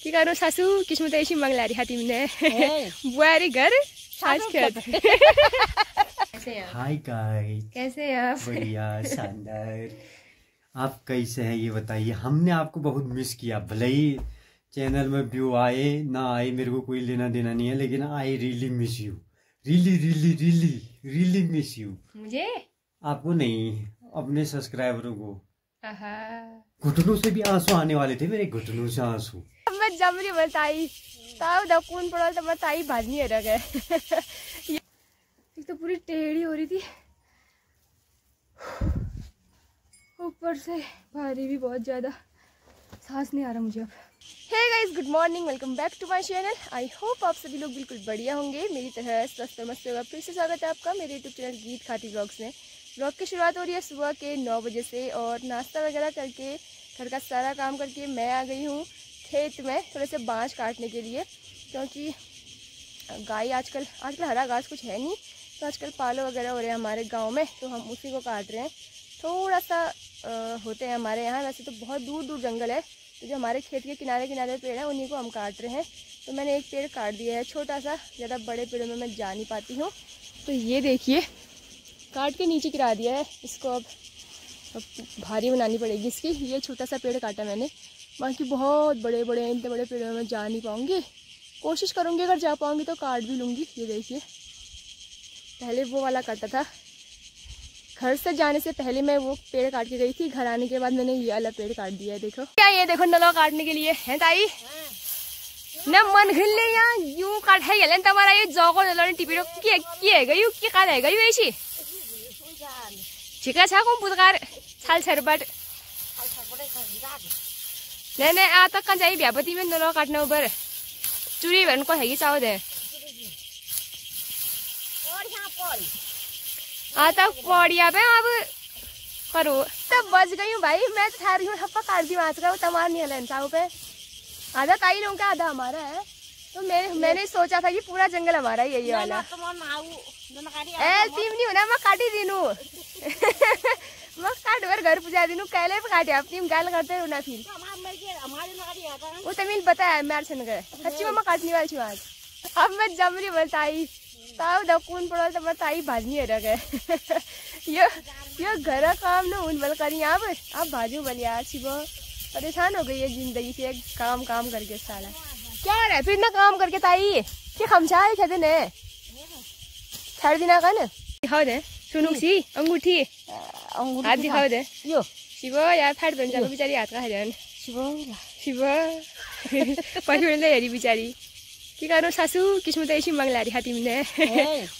की करो सासू किस्मत ऐसी मंगलारी हाथी में बुआरी घर सास खेत। हाय गाइस, कैसे हैं आप? बढ़िया शानदार। आप कैसे हैं ये बताइए। हमने आपको बहुत मिस किया, भले ही चैनल में व्यू आए ना आए मेरे को कोई लेना देना नहीं है, लेकिन I really miss you, really really really really miss you. मुझे आपको नहीं, अपने सब्सक्राइबरों को। घुटनों से भी आंसू आने वाले थे, मेरे घुटनों से आंसू। मैं जमरी बताई तब दकून पड़ा तो बताई भाजनी रह गए। एक तो पूरी टेढ़ी हो रही थी, ऊपर से भारी भी बहुत ज्यादा, सांस नहीं आ रहा मुझे अब। Hey guys, good morning, welcome back to my channel. I hope आप सभी लोग बिल्कुल बढ़िया होंगे, मेरी तरह स्वस्थ और मस्त होगा। फिर से स्वागत है आपका मेरे यूट्यूब चैनल गीत खाती ब्लॉग्स में। ब्लॉग की शुरुआत हो रही है सुबह के 9 बजे से, और नाश्ता वगैरह करके घर का सारा काम करके मैं आ गई हूँ खेत में थोड़े से बाँस काटने के लिए, क्योंकि गाय आजकल हरा घास कुछ है नहीं, तो आजकल पालो वगैरह हो रहे हैं हमारे गाँव में, तो हम उसी को काट रहे हैं। थोड़ा सा होते हैं हमारे यहाँ, वैसे तो बहुत दूर दूर जंगल है, तो जो हमारे खेत के किनारे किनारे पेड़ हैं उन्हीं को हम काट रहे हैं। तो मैंने एक पेड़ काट दिया है छोटा सा, ज़्यादा बड़े पेड़ों में मैं जा नहीं पाती हूँ। तो ये देखिए काट के नीचे गिरा दिया है, इसको अब भारी बनानी पड़ेगी इसकी। ये छोटा सा पेड़ काटा मैंने, बाकी बहुत बड़े बड़े हैं, इतने बड़े पेड़ों में मैं जा नहीं पाऊँगी। कोशिश करूँगी, अगर जा पाऊँगी तो काट भी लूँगी। ये देखिए पहले वो वाला काटा था, घर से जाने से पहले मैं वो पेड़ काट के गई थी, घर आने के बाद मैंने ये वाला पेड़ काट दिया है। देखो क्या, ये देखो नलो काटने के लिए है ताई न मन खिलने यहाँ यूं काट है ये तुम्हारा ये जगो नलो टिपिरो के गयो के काट है गयो ऐसी ठिका छ को बुधकार छाल छरबाट नहीं आ तक कहाँ चाहिए भ्यापति में नलो काटना ऊपर चुरी भन को है कि चाहो दे आता पड़िया पे अब करो तब बच गई हूँ भाई। मैं तो ठहर गई हूँ, हप्पा काट दी आज का, वो तमाम नहीं है चाहो पे। आधा ताई लोगों का आधा हमारा है, तो मैंने सोचा था कि पूरा जंगल हमारा ही है ये वाला। तीम नहीं होना, मैं काटी दीनू मैं काट भर घर पूजा दीनू कहले पे काटे अपनी गाल करते ना फिर वो तमिल पता है मेरे छन गए सच्ची मम्मा काटने वाली थी आज। अब मैं जमरी बताई तब दकून पड़ा तो बताई भाजनी रह गए। ये घर का काम ना उन बल करी आप भाजू बल यार। सुबह परेशान हो गई है जिंदगी से, काम काम करके साला क्या रहा फिर ना काम करके ताई कि खमचा ही कहते ने छाड़ देना का ना। दिखाओ दे सुनू सी अंगूठी हाथ दिखाओ दे यो शिव यार फाट बन जाओ बेचारी हाथ का हजान शिव पछि ले हेरी बेचारी की करो सासू किस्मत ऐसी मंगलारी हाथी में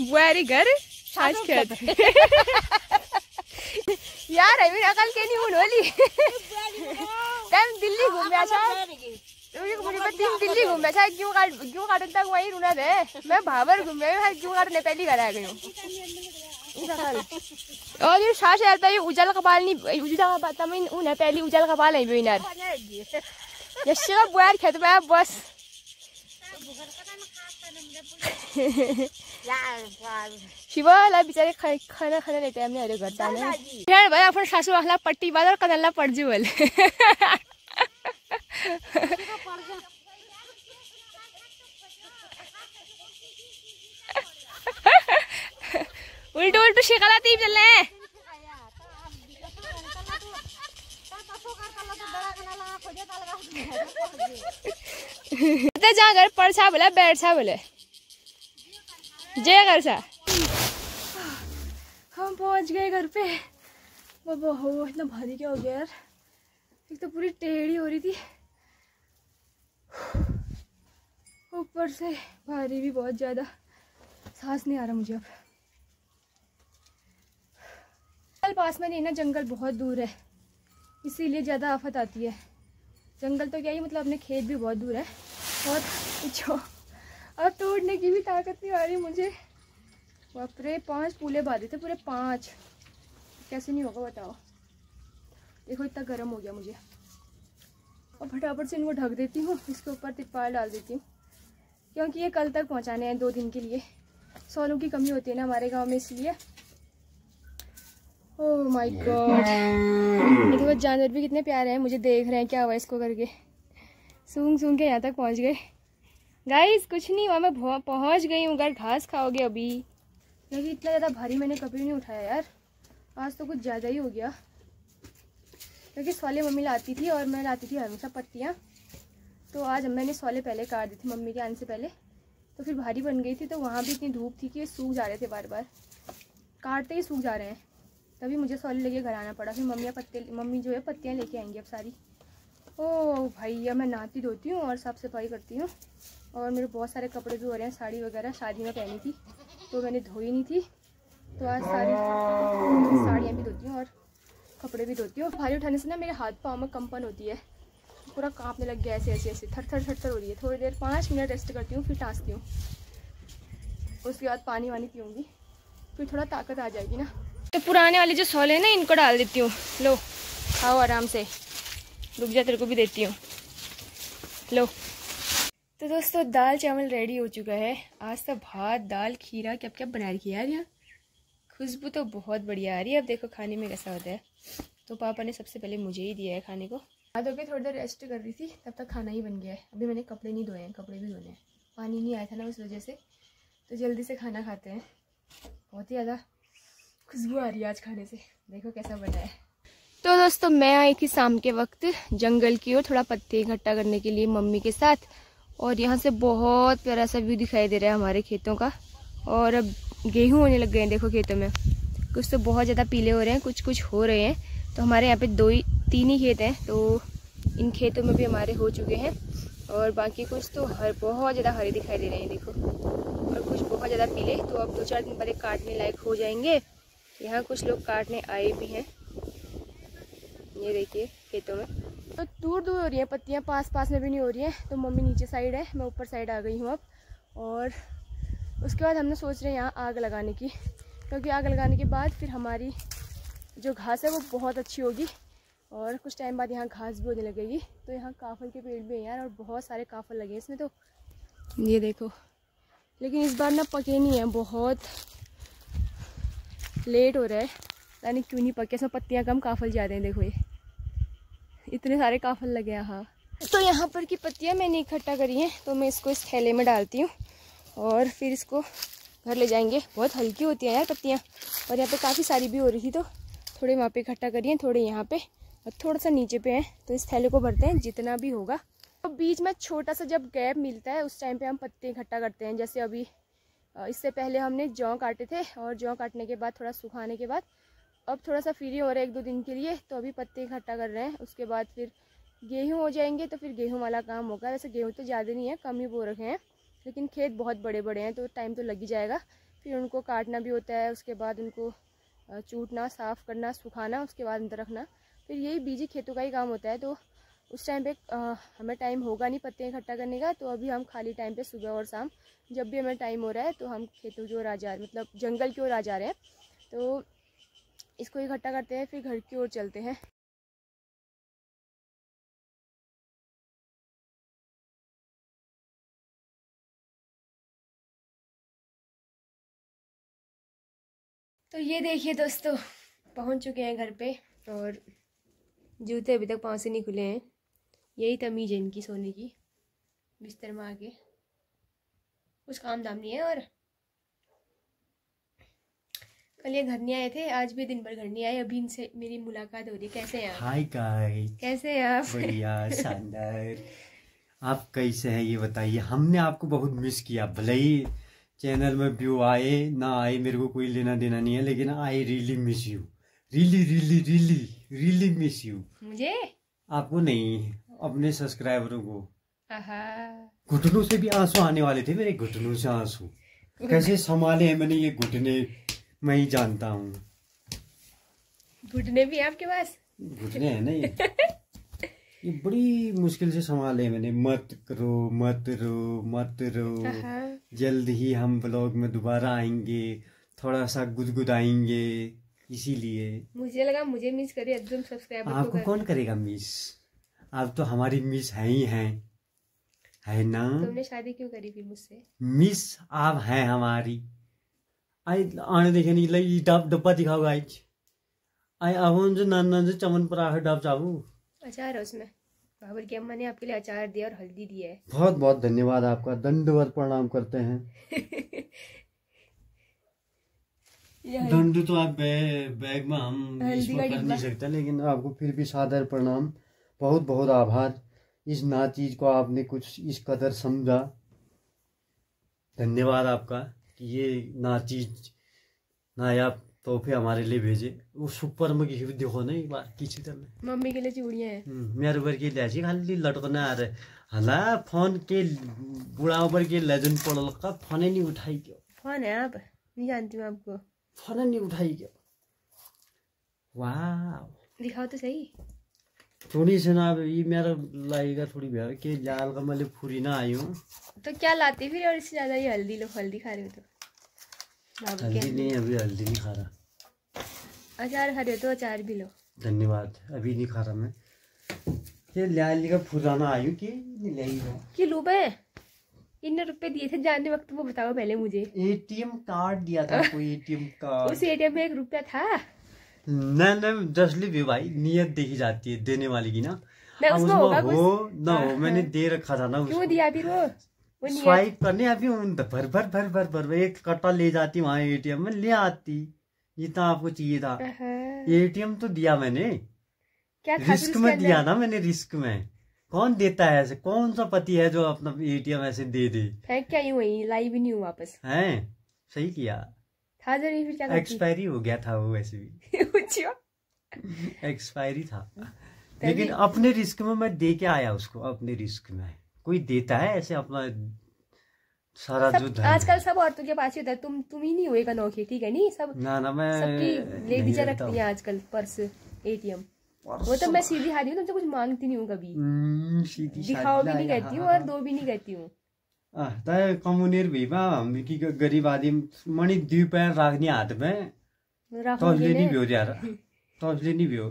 बुआरी घर सास खेत। यार है मेरा अकल के नहीं होली टाइम दिल्ली घूमने अच्छा दिल्ली घूमने अच्छा क्यों काटन तक वही रुना दे। मैं भावर घूम गई क्यों काटने पहली घर आ गई हूँ। और ये सास आता है उजाला कपाल नहीं उजाला कपाल में उन्हें पहली उजाला कपाल है बिनार यश का बुआर खेत में बस शिवाला बिचारे खाना खाना लेते हैं हमने घर जाने फिर भाई अपन सासू वाला पट्टी बाजार कनल्ला पड़ जी बोल उल्टू उल्टू शिकला तीन चलने जहाँ घर पड़ बोले बैठ बोले जय घर सा। हम पहुंच गए घर पे। बाबा हो इतना भारी क्या हो गया यार, एक तो पूरी टेढ़ी हो रही थी, ऊपर से भारी भी बहुत ज्यादा, सांस नहीं आ रहा मुझे अब। पास में नहीं ना, जंगल बहुत दूर है, इसीलिए ज़्यादा आफत आती है। जंगल तो क्या ही मतलब, अपने खेत भी बहुत दूर है और जो अब तोड़ने की भी ताकत नहीं आ रही मुझे। बाप रे 5 फूले बांधे थे, पूरे 5, कैसे नहीं होगा बताओ। देखो इतना गर्म हो गया मुझे, और फटाफट से इनको ढक देती हूँ, इसके ऊपर तिरपाल डाल देती हूँ, क्योंकि ये कल तक पहुँचाने हैं 2 दिन के लिए। सौलों की कमी होती है ना हमारे गाँव में, इसलिए। ओह माय गॉड, ये देखो जानवर भी कितने प्यारे हैं, मुझे देख रहे हैं क्या हुआ इसको करके। सूंघ सूंघ के यहाँ तक पहुँच गए गाइस। कुछ नहीं हुआ, मैं पहुँच गई हूँ घर। घास खाओगे अभी। लेकिन इतना ज़्यादा भारी मैंने कभी नहीं उठाया यार, आज तो कुछ ज़्यादा ही हो गया। क्योंकि सोले मम्मी लाती थी और मैं लाती थी हमेशा पत्तियाँ, तो आज मैंने सोले पहले काट दी थी मम्मी के आने से पहले, तो फिर भारी बन गई थी। तो वहाँ भी इतनी धूप थी कि ये सूख जा रहे थे, बार बार काटते ही सूख जा रहे हैं। तभी मुझे सोले लेके घर आना पड़ा। फिर मम्मी जो है पत्तियाँ लेके आएंगी अब सारी। ओ भाई, अब मैं नहाती धोती हूँ और साफ़ सफाई करती हूँ। और मेरे बहुत सारे कपड़े भी हो रहे हैं, साड़ी वगैरह शादी में पहनी थी तो मैंने धोई नहीं थी, तो आज सारी साड़ियाँ भी धोती हूँ और कपड़े भी धोती हूँ। भारी उठाने से ना मेरे हाथ पाँव में कंपन होती है, पूरा कांपने लग गया, ऐसे ऐसे ऐसे थर थर थर थर हो रही है। थोड़ी देर 5 मिनट रेस्ट करती हूँ, फिर टाँसती हूँ। उसके बाद पानी वानी पीऊँगी, फिर थोड़ा ताकत आ जाएगी ना। तो पुराने वाले जो सोले हैं ना, इनको डाल देती हूँ। लो खाओ आराम से, रुक जा तेरे को भी देती हूँ, लो। तो दोस्तों दाल चावल रेडी हो चुका है। आज तो भात दाल खीरा क्या क्या बना रही है यार यहाँ। खुशबू तो बहुत बढ़िया आ रही है। अब देखो खाने में कैसा होता है। तो पापा ने सबसे पहले मुझे ही दिया है खाने को। बाद होकर थोड़ी देर रेस्ट कर रही थी, तब तक खाना ही बन गया है। अभी मैंने कपड़े नहीं धोए हैं, कपड़े भी धोने हैं। पानी नहीं आया था ना उस वजह से, तो जल्दी से खाना खाते हैं। बहुत ही ज़्यादा खुशबू आ रही है आज खाने से। देखो कैसा बना है। तो दोस्तों मैं आई थी शाम के वक्त जंगल की ओर, थोड़ा पत्ते इकट्ठा करने के लिए मम्मी के साथ। और यहाँ से बहुत प्यारा सा व्यू दिखाई दे रहा है हमारे खेतों का। और अब गेहूँ होने लग गए हैं देखो खेतों में। कुछ तो बहुत ज़्यादा पीले हो रहे हैं, कुछ कुछ हो रहे हैं। तो हमारे यहाँ पे 3 ही खेत हैं, तो इन खेतों में भी हमारे हो चुके हैं। और बाकी कुछ तो बहुत ज़्यादा हरे दिखाई दे रहे हैं देखो, और कुछ बहुत ज़्यादा पीले। तो अब 2-4 दिन बाद काटने लायक हो जाएंगे। यहाँ कुछ लोग काटने आए भी हैं, ये देखिए खेतों में। तो दूर दूर हो रही हैं पत्तियाँ, पास पास में भी नहीं हो रही हैं। तो मम्मी नीचे साइड है, मैं ऊपर साइड आ गई हूँ अब। और उसके बाद हमने सोच रहे हैं यहाँ आग लगाने की, क्योंकि आग लगाने के बाद फिर हमारी जो घास है वो बहुत अच्छी होगी। और कुछ टाइम बाद यहाँ घास भी होने लगेगी। तो यहाँ काफल के पेड़ भी हैं यार, और बहुत सारे काफल लगे हैं इसमें। तो ये देखो, लेकिन इस बार ना पके नहीं है, बहुत लेट हो रहा है, यानी क्यों नहीं पके। इसमें पत्तियाँ कम, काफल ज़्यादा हैं। देखो ये इतने सारे काफल लगे हैं। हाँ, तो यहाँ पर की पत्तियाँ मैंने इकट्ठा करी हैं, तो मैं इसको इस थैले में डालती हूँ और फिर इसको घर ले जाएंगे। बहुत हल्की होती हैं यार पत्तियाँ, और यहाँ पे काफ़ी सारी भी हो रही थी, तो थोड़े वहाँ पे इकट्ठा करी हैं, थोड़े यहाँ पे और थोड़ा सा नीचे पे हैं। तो इस थैले को भरते हैं जितना भी होगा। तो बीच में छोटा सा जब गैप मिलता है उस टाइम पर हम पत्ते इकट्ठा करते हैं। जैसे अभी इससे पहले हमने जौ काटे थे, और जौ काटने के बाद थोड़ा सुखाने के बाद अब थोड़ा सा फ्री हो रहा है 1-2 दिन के लिए, तो अभी पत्ते इकट्ठा कर रहे हैं। उसके बाद फिर गेहूँ हो जाएंगे, तो फिर गेहूँ वाला काम होगा। वैसे गेहूँ तो ज़्यादा नहीं है, कम ही बो रखे हैं, लेकिन खेत बहुत बड़े बड़े हैं, तो टाइम तो लग ही जाएगा। फिर उनको काटना भी होता है, उसके बाद उनको चूटना, साफ़ करना, सुखाना, उसके बाद अंदर रखना। फिर यही बीजी खेतों का ही काम होता है। तो उस टाइम पे हमें टाइम होगा नहीं पत्ते इकट्ठा करने का। तो अभी हम खाली टाइम पे सुबह और शाम जब भी हमें टाइम हो रहा है, तो हम खेतों की ओर आ जा रहे, मतलब जंगल की ओर आ जा रहे हैं। तो इसको इकट्ठा करते हैं, फिर घर की ओर चलते हैं। तो ये देखिए दोस्तों, पहुंच चुके हैं घर पे, और जूते अभी तक पाँव से नहीं खुले हैं। यही तमीज़ है इनकी सोने की, बिस्तर में आके कुछ काम धाम नहीं है। और कल ये घर नहीं आए थे, आज भी दिन भर घर नहीं आए। अभी इनसे मेरी मुलाकात हो रही है। कैसे हैं आप? हाय गाइस, कैसे हैं आप? बढ़िया शानदार। आप कैसे हैं ये बताइए। हमने आपको बहुत मिस किया। भले ही चैनल में व्यू आए ना आए, मेरे को कोई लेना देना नहीं है, लेकिन I really miss you, really really really really miss you. मुझे? आपको नहीं, अपने सब्सक्राइबरों को। आहा, घुटनों से भी आंसू आने वाले थे मेरे, घुटनों से आंसू कैसे संभाले हैं मैंने ये घुटने, मैं ही जानता हूँ। घुटने भी आपके पास? घुटने हैं ना ये बड़ी मुश्किल से संभाले हैं मैंने। मत करो, मत रो, मत रो। जल्द ही हम ब्लॉग में दोबारा आएंगे, थोड़ा सा गुदगुदाएंगे, इसीलिए। मुझे लगा मुझे मिस करे एकदम सब्सक्राइबर को। आपको कौन करेगा मिस? आप तो हमारी मिस हैं ही हैं, है ना? तुमने शादी क्यों करी फिर मुझसे? मिस आप हैं हमारी। आई आने देखे नहीं लगी डब्बा दिखाओ गाइज। आई अब जो नान नान से चमन पर आकर डब चाबू अचार है उसमें? बाबर की अम्मा ने आपके लिए अचार दिया और हल्दी दिया है। बहुत बहुत धन्यवाद आपका, दंडवत प्रणाम करते हैं। दंड तो आप बैग में हम इसमें कर नहीं सकते, लेकिन आपको फिर भी सादर प्रणाम, बहुत बहुत आभार। इस ना चीज को आपने कुछ इस कदर समझा, धन्यवाद आपका कि ये ना चीज नायाब तोहफे हमारे लिए भेजे। वो सुपर में की देखो ना एक बार किसी तरह मम्मी के लिए चूड़ियां हैं, मेरे ऊपर के लिए खाली लटकना आ रहे हला फोन के बुढ़ा ऊपर के लेजन पड़ल का फोन नहीं उठाई क्यों? फोन है आप नहीं जानती मैं आपको, फोन नहीं उठाई क्यों? वाह दिखाओ तो सही। थोड़ी से ना ये मेरा लगेगा थोड़ी भी कि लाल का मतलब पूरी ना आई हूँ तो क्या लाती फिर, और इससे ज्यादा ये हल्दी लो, हल्दी खा रहे हो तो। हल्दी नहीं, अभी हल्दी नहीं खा रहा। अचार खा रहे हो तो अचार भी लो। धन्यवाद, अभी नहीं खा रहा मैं। ये लाली का फुराना आई हूँ कि लूबे इतने रुपए दिए थे जाने वक्त, वो बताओ पहले मुझे। एटीएम कार्ड दिया था कोई, एटीएम कार्ड। उस एटीएम में 1 रुपया था ना? जसली भी भाई नियत देखी जाती है देने वाली की ना, उसमें होगा कुछ ना हो। मैंने दे रखा था ना, क्यों दिया फिर वो स्वाइप करने अभी भर भर भर भर भर एक कट्टा ले जाती वहां एटीएम में, ले आती जितना आपको चाहिए था। एटीएम तो दिया मैंने, क्या रिस्क में दिया ना मैंने, रिस्क में। कौन देता है ऐसे? कौन सा पति है जो अपना एटीएम ऐसे दे दे? फेंक क्या यूं वही, लाई भी नहीं हूँ वापस। है सही किया, था जरूरी फिर क्या? एक्सपायरी हो गया था वो वैसे भी एक्सपायरी था, लेकिन अपने रिस्क में मैं दे के आया उसको। अपने रिस्क में कोई देता है ऐसे अपना सारा जो आजकल सब औरतों के पास ही होता है। तुम ही नहीं हुएगा नौकरी, ठीक है? नहीं सब ना मैं सबकी लेडीज रखती है आजकल पर्स, एटीएम। वो तो मैं सीधी हादी हूँ, तुमसे कुछ मांगती नहीं हूँ कभी, दिखाओ भी नहीं कहती हूँ और दो भी नहीं कहती हूँ। कमुनेर भीमा हम की गरीब आदमी मणि 2 पैर राख्ने हाथ में तसले नहीं भ्यो यार, तसले नहीं भ्यो।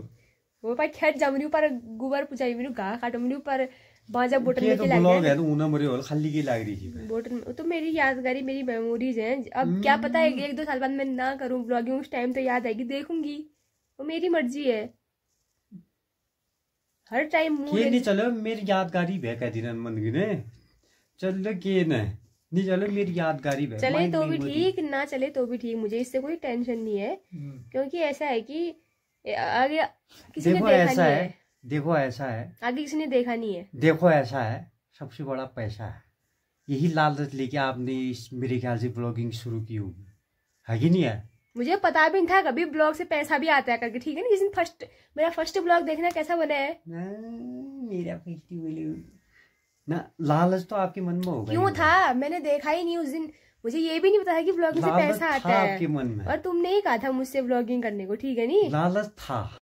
वो भाई खेत जमनी पर गोबर पुचाई मेनू घाह काटो मेनू पर बाजा बोतल में के ब्लॉग है तो उना मरे होल खाली की लाग रही थी बोतल। तो मेरी यादगारी, मेरी मेमोरीज हैं। अब क्या पता है 1-2 साल बाद मैं ना करूँ ब्लॉगिंग, उस टाइम तो याद आएगी, देखूंगी। वो मेरी मर्जी है, हर टाइम के नहीं चलो मेरी यादगारी भे कह दिन मन गिने चलो के नहीं चलो मेरी यादगारी भे, चले तो भी ठीक, ना चले तो भी ठीक, मुझे इससे कोई टेंशन नहीं है। क्योंकि ऐसा है कि आगे किसी ने देखा नहीं है। देखो ऐसा है, आगे किसी ने देखा नहीं है। देखो ऐसा है, सबसे बड़ा पैसा है। यही लालच लेके आपने मेरे ख्याल से ब्लॉगिंग शुरू की होगी, है कि नहीं है? मुझे पता भी नहीं था कभी ब्लॉग से पैसा भी आता है करके, ठीक है ना? जिस दिन मेरा फर्स्ट ब्लॉग देखना कैसा बना है। मेरा ना लालच तो आपके मन में होगा। क्यों था? मैंने देखा ही नहीं उस दिन, मुझे ये भी नहीं पता है कि ब्लॉगिंग से पैसा आता है। आपके मन में, और तुमने ही कहा था मुझसे ब्लॉगिंग करने को, ठीक है? नहीं लालच था।